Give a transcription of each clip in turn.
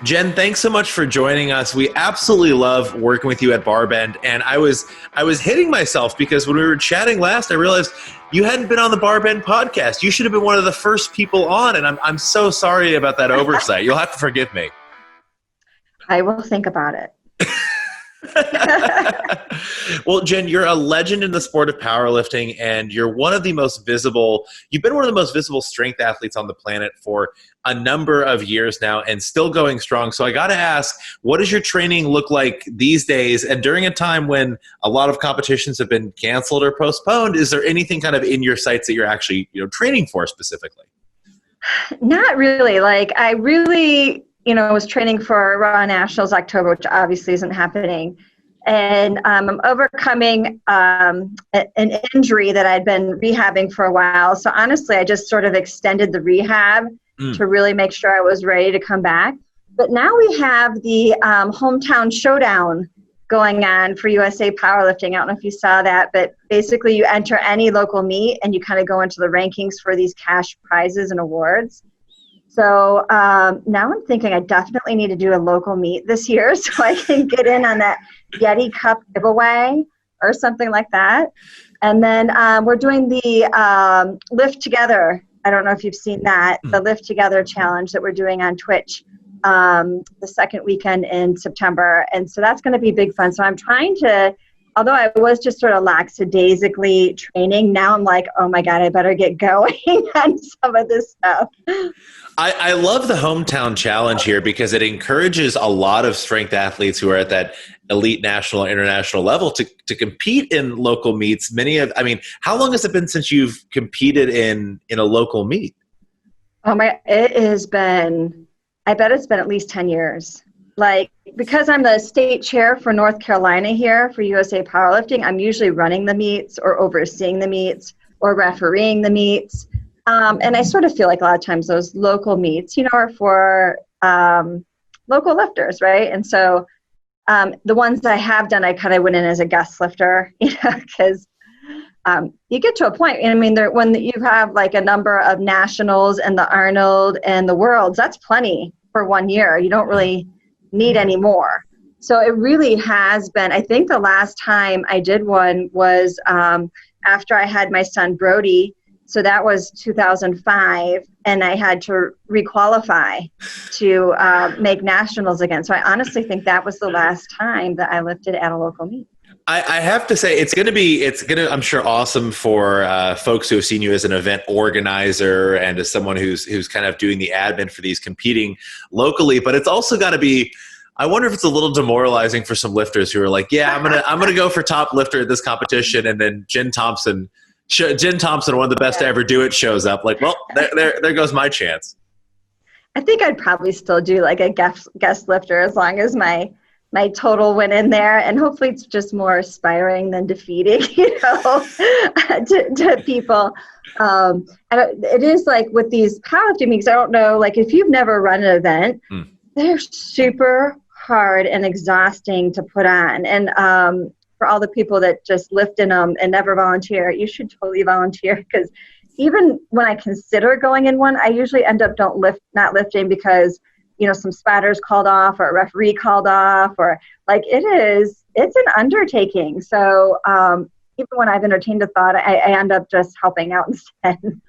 Jen, thanks so much for joining us. We absolutely love working with you at BarBend. And I was hitting myself because when we were chatting last, I realized you hadn't been on the BarBend podcast. You should have been one of the first people on, and I'm so sorry about that oversight. You'll have to forgive me. I will think about it. Well, Jen, you're a legend in the sport of powerlifting, and you've been one of the most visible strength athletes on the planet for a number of years now and still going strong. So I got to ask, what does your training look like these days? And during a time when a lot of competitions have been canceled or postponed, is there anything kind of in your sights that you're actually, training for specifically? Not really. I really was training for Raw Nationals October, which obviously isn't happening. And I'm overcoming an injury that I'd been rehabbing for a while. So honestly, I just sort of extended the rehab to really make sure I was ready to come back. But now we have the hometown showdown going on for USA Powerlifting. I don't know if you saw that, but basically you enter any local meet and you kind of go into the rankings for these cash prizes and awards. So now I'm thinking I definitely need to do a local meet this year so I can get in on that Yeti Cup giveaway or something like that. And then we're doing the Lift Together. I don't know if you've seen that, the Lift Together challenge that we're doing on Twitch the second weekend in September. And so that's going to be big fun. So I'm trying to, although I was just sort of lackadaisically training, now I'm like, oh my God, I better get going on some of this stuff. I love the hometown challenge here because it encourages a lot of strength athletes who are at that elite national, international level to compete in local meets. How long has it been since you've competed in a local meet? It has been, I bet it's been at least 10 years. Because I'm the state chair for North Carolina here for USA Powerlifting, I'm usually running the meets or overseeing the meets or refereeing the meets. And I sort of feel like a lot of times those local meets, are for local lifters, right? And so the ones that I have done, I kind of went in as a guest lifter, because you get to a point, when you have a number of nationals and the Arnold and the Worlds, that's plenty for 1 year. You don't really need any more. So it really has been, I think the last time I did one was after I had my son Brody. So that was 2005, and I had to requalify to make nationals again. So I honestly think that was the last time that I lifted at a local meet. I have to say it's going to, I'm sure, awesome for folks who have seen you as an event organizer and as someone who's kind of doing the admin for these competing locally. But it's also got to be, I wonder if it's a little demoralizing for some lifters who are like, yeah, I'm gonna go for top lifter at this competition, and then Jen Thompson, one of the best to ever do it, shows up. Well, there goes my chance. I think I'd probably still do a guest lifter as long as my total went in there, and hopefully it's just more aspiring than defeating, to people. And it is with these powerlifting meets, I don't know, if you've never run an event, they're super hard and exhausting to put on. And for all the people that just lift in them and never volunteer, you should totally volunteer, because even when I consider going in one, I usually end up not lifting because some spotters called off or a referee called off, or it's an undertaking. So even when I've entertained a thought, I end up just helping out instead.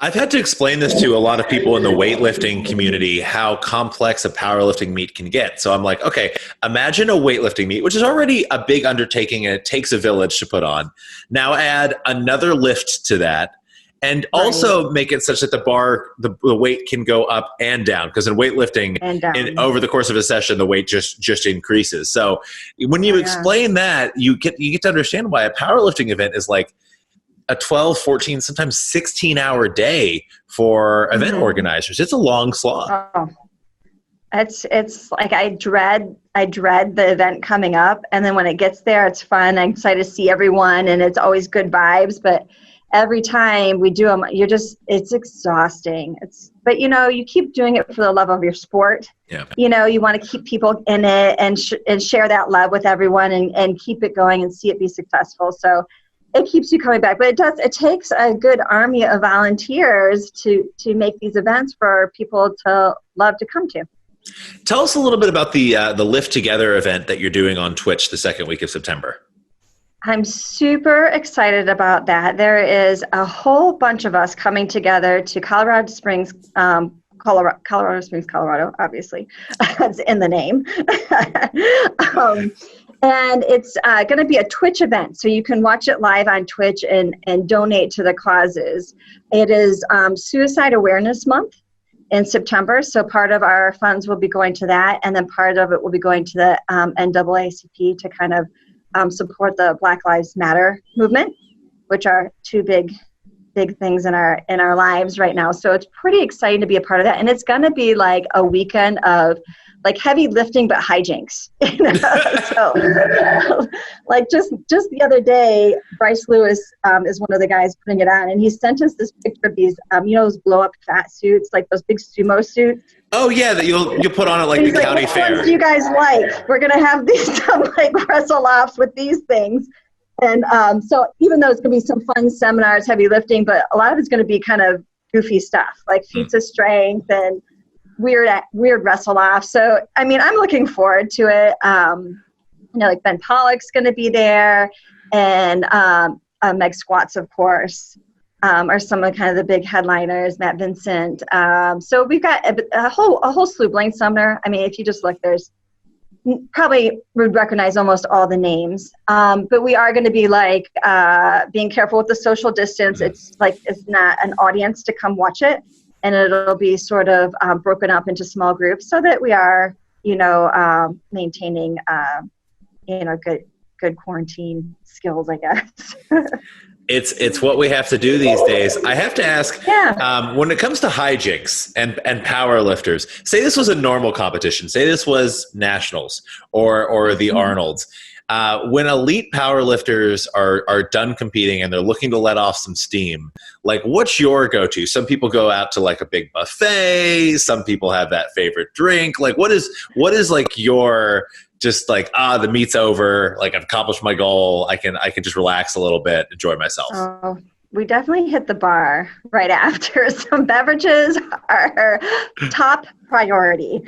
I've had to explain this to a lot of people in the weightlifting community, how complex a powerlifting meet can get. So I'm like, okay, imagine a weightlifting meet, which is already a big undertaking and it takes a village to put on. Now add another lift to that. And also make it such that the weight can go up and down, because in weightlifting, over the course of a session, the weight just increases. So when you explain that, you get to understand why a powerlifting event is like a 12, 14, sometimes 16-hour day for event organizers. It's a long slog. Oh. It's like I dread the event coming up, and then when it gets there, it's fun. I'm excited to see everyone, and it's always good vibes. But every time we do them, it's exhausting. But you keep doing it for the love of your sport. Yeah. You want to keep people in it and share that love with everyone and keep it going and see it be successful. So it keeps you coming back. But it takes a good army of volunteers to make these events for people to love to come to. Tell us a little bit about the Lift Together event that you're doing on Twitch the second week of September. I'm super excited about that. There is a whole bunch of us coming together to Colorado Springs, Colorado, obviously. It's in the name. And it's going to be a Twitch event, so you can watch it live on Twitch and donate to the causes. It is Suicide Awareness Month in September, so part of our funds will be going to that, and then part of it will be going to the NAACP to kind of support the Black Lives Matter movement, which are two big things in our lives right now. So it's pretty exciting to be a part of that, and it's going to be like a weekend of like heavy lifting but hijinks. So like just the other day, Bryce Lewis is one of the guys putting it on, and he sent us this picture of these those blow up fat suits, like those big sumo suits. Oh yeah, that you'll put on at like the county fair. Which ones do you guys like? We're gonna have these like wrestle offs with these things. And so even though it's going to be some fun seminars, heavy lifting, but a lot of it's going to be kind of goofy stuff, like feats of strength and weird wrestle off. So, I mean, I'm looking forward to it. Like Ben Pollock's going to be there, and Meg Squats, of course, are some of kind of the big headliners, Matt Vincent. So we've got a whole slew. Blaine Sumner. I mean, if you just look, there's probably would recognize almost all the names, but we are going to be like being careful with the social distance. It's not an audience to come watch it, and it'll be sort of broken up into small groups so that we are maintaining good quarantine skills, I guess. It's what we have to do these days. I have to ask, when it comes to hijinks and power lifters, say this was a normal competition, say this was nationals or the Arnolds. When elite power lifters are done competing and they're looking to let off some steam, like what's your go-to? Some people go out to like a big buffet. Some people have that favorite drink. Like what is like your just like, the meet's over, like I've accomplished my goal. I can just relax a little bit, enjoy myself. Oh, we definitely hit the bar right after. Some beverages are top priority.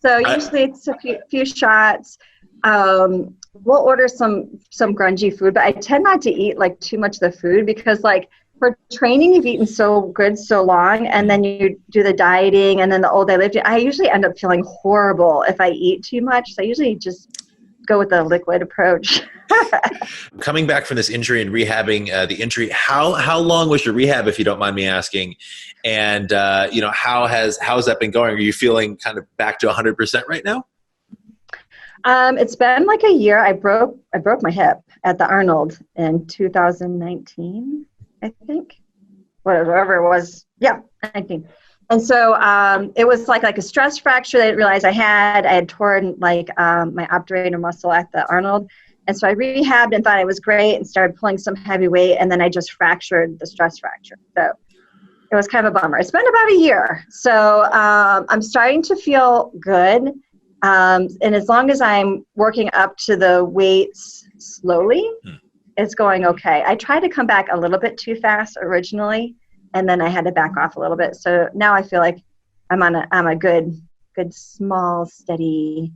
So usually it's a few shots. We'll order some grungy food, but I tend not to eat like too much of the food because like for training, you've eaten so good so long, and then you do the dieting and then the old day lifting. I usually end up feeling horrible if I eat too much. So I usually just go with the liquid approach. Coming back from this injury and rehabbing the injury, how long was your rehab, if you don't mind me asking? And how has that been going? Are you feeling kind of back to 100% right now? It's been like a year. I broke my hip at the Arnold in 2019. I think, whatever it was. Yeah, 19. And so it was like a stress fracture that I didn't realize I had torn like my obturator muscle at the Arnold. And so I rehabbed and thought it was great and started pulling some heavy weight, and then I just fractured the stress fracture. So it was kind of a bummer. It's been about a year. So I'm starting to feel good. And as long as I'm working up to the weights slowly, it's going okay. I tried to come back a little bit too fast originally, and then I had to back off a little bit. So now I feel like I'm on a good, small, steady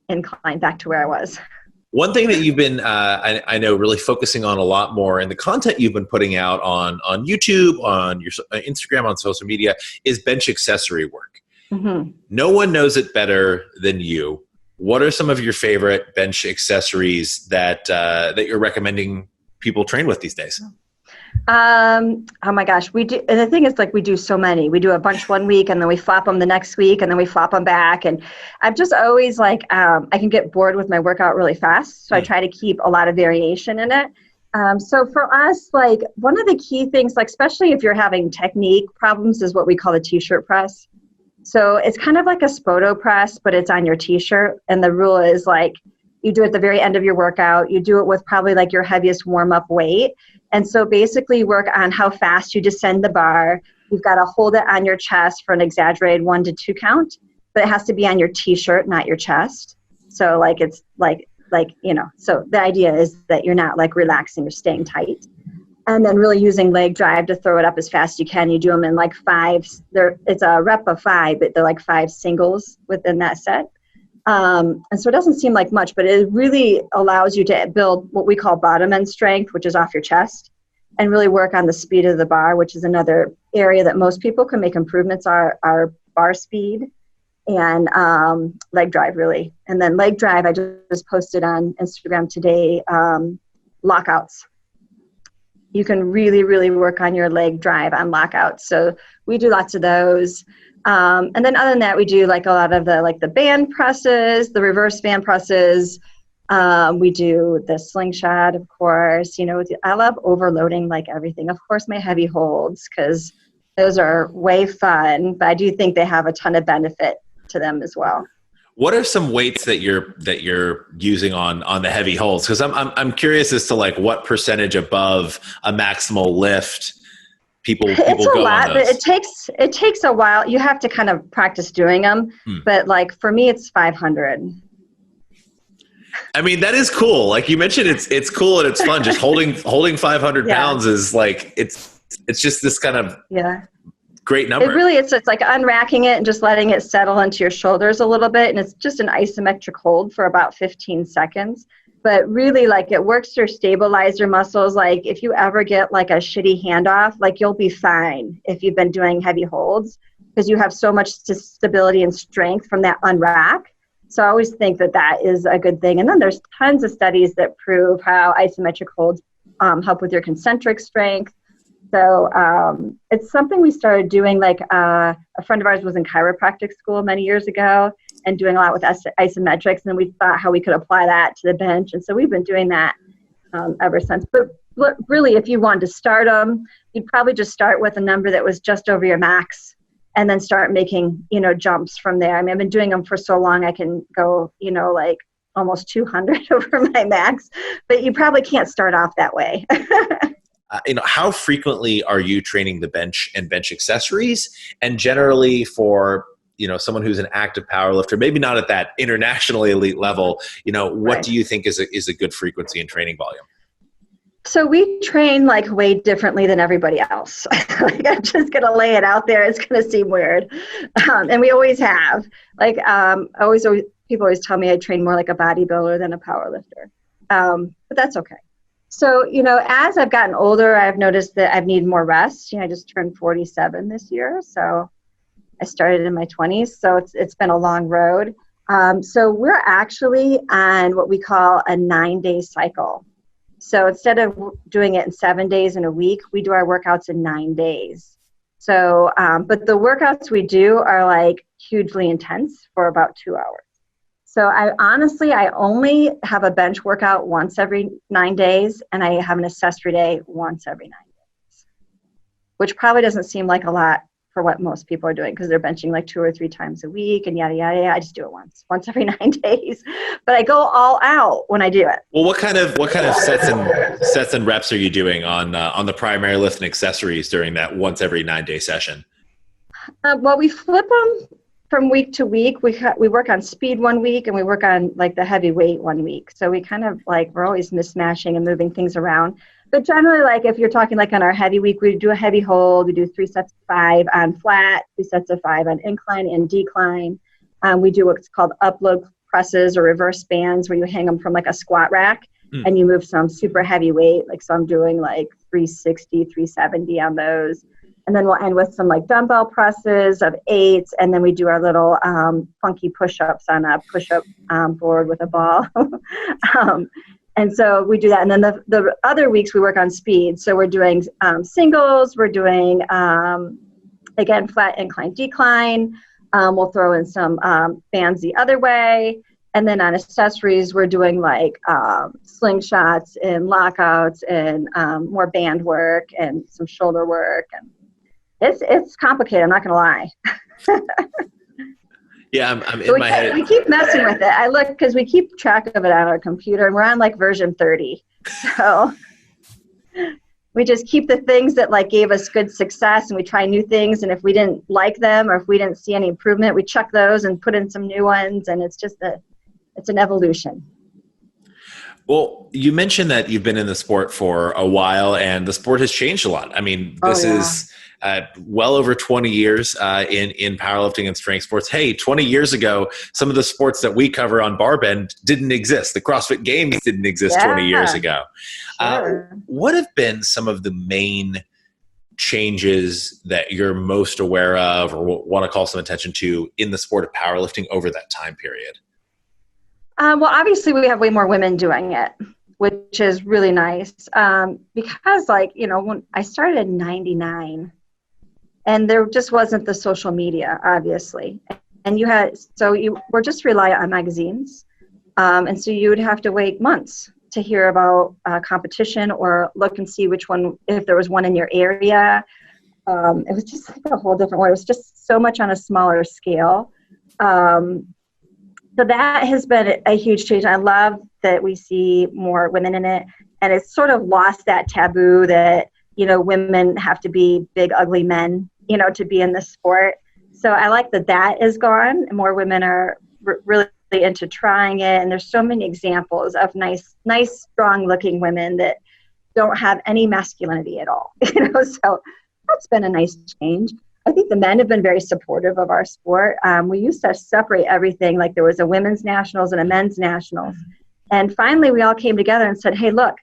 incline back to where I was. One thing that you've been, I know, really focusing on a lot more in the content you've been putting out on YouTube, on your Instagram, on social media, is bench accessory work. Mm-hmm. No one knows it better than you. What are some of your favorite bench accessories that you're recommending people train with these days? Oh my gosh, we do. And the thing is, like, we do so many. We do a bunch one week, and then we flop them the next week, and then we flop them back. And I'm just always like, I can get bored with my workout really fast, so I try to keep a lot of variation in it. So for us, like, one of the key things, like, especially if you're having technique problems, is what we call the t-shirt press. So it's kind of like a Spoto press, but it's on your t-shirt. And the rule is, like, you do it at the very end of your workout. You do it with probably like your heaviest warm-up weight. And so basically you work on how fast you descend the bar. You've got to hold it on your chest for an exaggerated 1 to 2 count, but it has to be on your t-shirt, not your chest. So like it's like so the idea is that you're not like relaxing, you're staying tight. And then really using leg drive to throw it up as fast as you can. You do them in like 5. It's a rep of 5, but they're like 5 singles within that set. And so it doesn't seem like much, but it really allows you to build what we call bottom end strength, which is off your chest, and really work on the speed of the bar, which is another area that most people can make improvements are bar speed and leg drive, really. And then leg drive, I just posted on Instagram today, lockouts. You can really, really work on your leg drive on lockouts. So we do lots of those. And then other than that, we do like a lot of the band presses, the reverse band presses. We do the slingshot, of course. You know, I love overloading like everything. Of course, my heavy holds, because those are way fun, but I do think they have a ton of benefit to them as well. What are some weights that you're using on the heavy holds? Because I'm curious as to like what percentage above a maximal lift people it's go a lot, on those. but it takes a while. You have to kind of practice doing them. But like for me, it's 500. I mean, that is cool. Like you mentioned, it's cool and it's fun. Just holding 500 pounds is like it's just this kind of great number. It really is. It's like unracking it and just letting it settle into your shoulders a little bit. And it's just an isometric hold for about 15 seconds. But really, like, it works to stabilize your muscles. Like, if you ever get like a shitty handoff, like, you'll be fine if you've been doing heavy holds, because you have so much stability and strength from that unrack. So I always think that is a good thing. And then there's tons of studies that prove how isometric holds help with your concentric strength. So it's something we started doing. Like a friend of ours was in chiropractic school many years ago and doing a lot with isometrics. And we thought how we could apply that to the bench. And so we've been doing that ever since. But really, if you wanted to start them, you'd probably just start with a number that was just over your max and then start making, jumps from there. I mean, I've been doing them for so long, I can go, like almost 200 over my max, but you probably can't start off that way. How frequently are you training the bench and bench accessories? And generally for, someone who's an active powerlifter, maybe not at that internationally elite level, what do you think is a good frequency in training volume? So we train like way differently than everybody else. Like, I'm just going to lay it out there. It's going to seem weird. And we always have. Like, people always tell me I train more like a bodybuilder than a powerlifter. But that's okay. So, as I've gotten older, I've noticed that I've needed more rest. I just turned 47 this year. So I started in my 20s. So it's been a long road. So we're actually on what we call a 9-day cycle. So instead of doing it in 7 days in a week, we do our workouts in 9 days. So, but the workouts we do are like hugely intense for about 2 hours. So I only have a bench workout once every 9 days, and I have an accessory day once every 9 days, which probably doesn't seem like a lot for what most people are doing because they're benching like 2 or 3 times a week and yada, yada, yada. I just do it once every 9 days, but I go all out when I do it. Well, what kind of sets and reps are you doing on the primary lift and accessories during that once every 9-day session? Well, we flip them from week to week. We work on speed 1 week and we work on like the heavy weight 1 week. So we kind of like, we're always mismatching and moving things around. But generally, like if you're talking like on our heavy week, we do a heavy hold. We do 3 sets of 5 on flat, 2 sets of 5 on incline and decline. We do what's called upload presses or reverse bands where you hang them from like a squat rack and you move some super heavy weight. Like, so I'm doing like 360, 370 on those. And then we'll end with some like dumbbell presses of 8s. And then we do our little funky push-ups on a push-up board with a ball. And so we do that. And then the other weeks we work on speed. So we're doing singles. We're doing, again, flat, incline, decline. We'll throw in some bands the other way. And then on accessories, we're doing like slingshots and lockouts and more band work and some shoulder work. And it's complicated. I'm not going to lie. Yeah, I'm in my head. We keep messing with it. I look because we keep track of it on our computer, and we're on like version 30. So we just keep the things that like gave us good success, and we try new things. And if we didn't like them or if we didn't see any improvement, we chuck those and put in some new ones. And it's just it's an evolution. Well, you mentioned that you've been in the sport for a while and the sport has changed a lot. I mean, this is well over 20 years in powerlifting and strength sports. Hey, 20 years ago, some of the sports that we cover on BarBend didn't exist. The CrossFit Games didn't exist 20 years ago. Sure. What have been some of the main changes that you're most aware of or want to call some attention to in the sport of powerlifting over that time period? Well, obviously we have way more women doing it, which is really nice. Because when I started in 99 and there just wasn't the social media, obviously. And you were just reliant on magazines. And so you would have to wait months to hear about competition or look and see which one, if there was one in your area. It was just like a whole different world. It was just so much on a smaller scale. So that has been a huge change. I love that we see more women in it, and it's sort of lost that taboo that, women have to be big, ugly men, to be in the sport. So I like that is gone. More women are really into trying it, and there's so many examples of nice, strong looking women that don't have any masculinity at all. So that's been a nice change. I think the men have been very supportive of our sport. We used to separate everything, like there was a women's nationals and a men's nationals. And finally, we all came together and said, hey, look,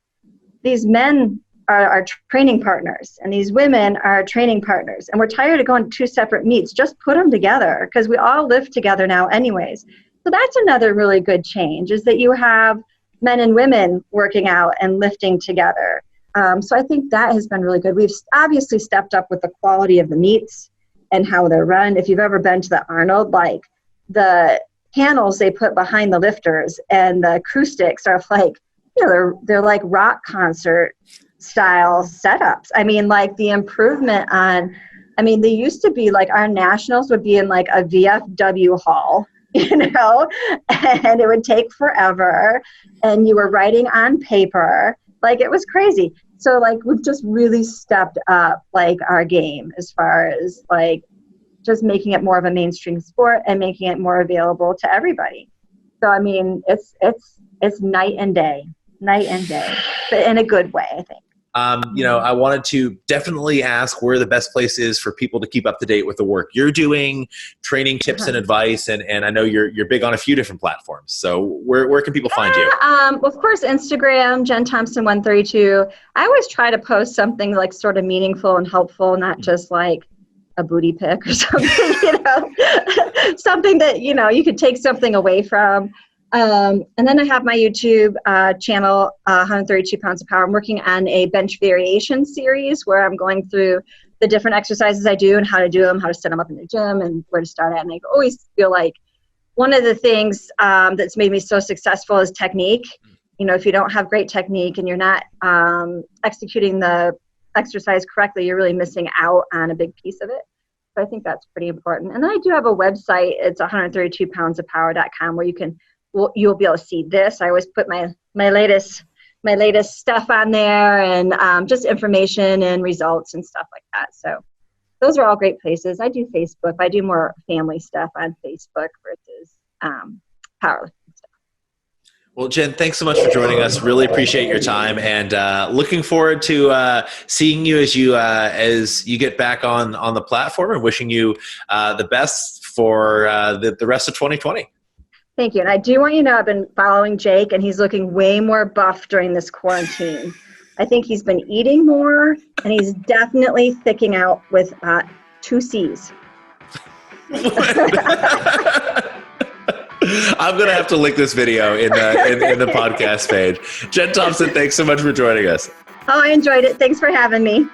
these men are our training partners and these women are our training partners. And we're tired of going to two separate meets. Just put them together because we all live together now anyways. So that's another really good change, is that you have men and women working out and lifting together. So I think that has been really good. We've obviously stepped up with the quality of the meets and how they're run. If you've ever been to the Arnold, like the panels they put behind the lifters and the acoustics are like, they're like rock concert style setups. I mean, like the improvement they used to be like our nationals would be in like a VFW hall, and it would take forever and you were writing on paper. Like it was crazy. So like we've just really stepped up like our game as far as like just making it more of a mainstream sport and making it more available to everybody. So I mean it's night and day, but in a good way, I think. I wanted to definitely ask where the best place is for people to keep up to date with the work you're doing, training tips and advice, and I know you're big on a few different platforms. So where can people find you? Of course, Instagram, Jen Thompson 132. I always try to post something like sort of meaningful and helpful, not just like a booty pic or something, something that, you could take something away from. And then I have my YouTube channel, 132 Pounds of Power. I'm working on a bench variation series where I'm going through the different exercises I do and how to do them, how to set them up in the gym and where to start at. And I always feel like one of the things that's made me so successful is technique. If you don't have great technique and you're not executing the exercise correctly, you're really missing out on a big piece of it. So I think that's pretty important. And then I do have a website. It's 132poundsofpower.com where you'll be able to see this. I always put my latest stuff on there and just information and results and stuff like that. So those are all great places. I do Facebook. I do more family stuff on Facebook versus powerlifting stuff. Well, Jen, thanks so much for joining us. Really appreciate your time, and looking forward to seeing you as you get back on the platform, and wishing you the best for the rest of 2020. Thank you. And I do want you to know I've been following Jake, and he's looking way more buff during this quarantine. I think he's been eating more, and he's definitely thicking out with 2 C's. I'm going to have to link this video in the podcast page. Jen Thompson, thanks so much for joining us. Oh, I enjoyed it. Thanks for having me.